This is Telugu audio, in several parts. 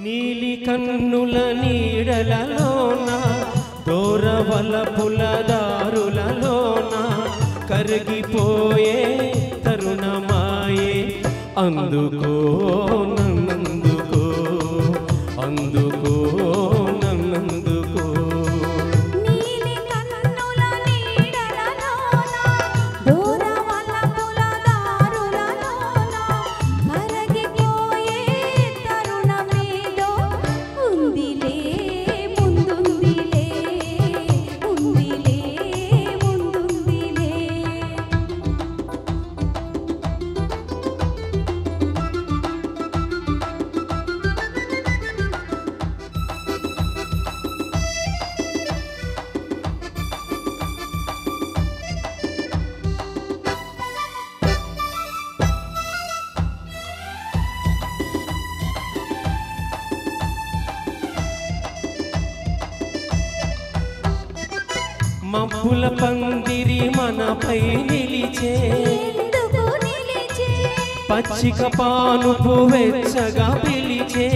నీలి కన్నుల నీడలలోన దూరవలపుల దారులలోన కరిగిపోయే తరుణమాయే అందుకో నన్నందుకో అందుకో నన్నందుకో నీలి కన్నుల నీడలలోన దూరవలపుల దారులలోన కరిగిపోయే తరుణమేదో ఉందిలే ముందుందిలే ఉందిలే ముందుందిలే మబ్బుల పందిరి మనపై నిలిచే పచ్చిక పానుపు వెచ్చగా పిలిచే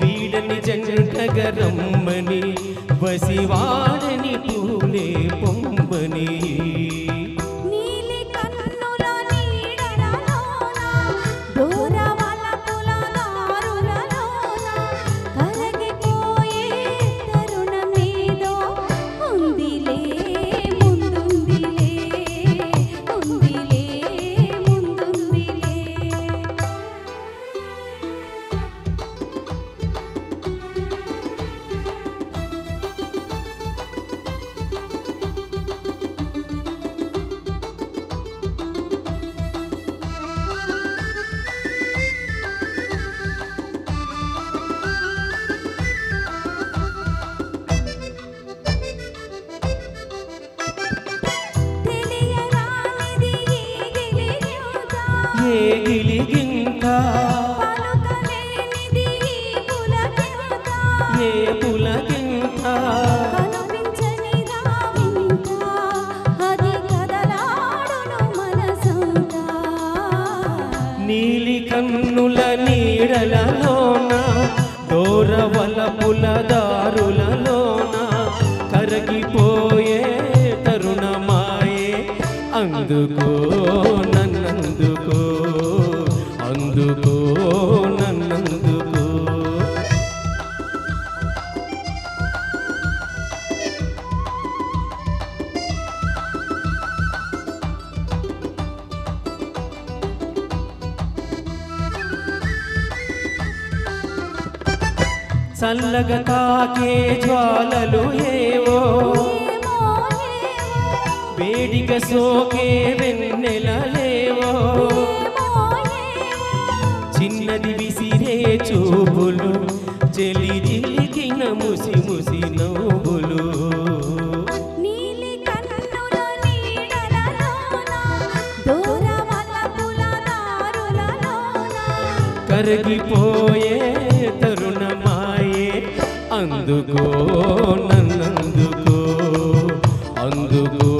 వీడని జంటగా రమ్మని వసివాడని పూలే పొమ్మని ఏ గిలిగింత ఏ పులకింత నీలి కన్నుల నీడలలోన దూరవలపుల దారులలోన కరిగిపోయే తరుణమాయే అందుకో నన్నందుకో అందుకో నన్నందుకో చల్లగా తాకే జ్వాలలు ఏవో వేడిగా సోకే వెన్నెలలేవో చిన్నది విసిరే చూపులు చెలి జిలికిన ముసి ముసి నవ్వులు కరిగిపోయే తరుణమాయే అందుకో నన్నందుకో అందుకో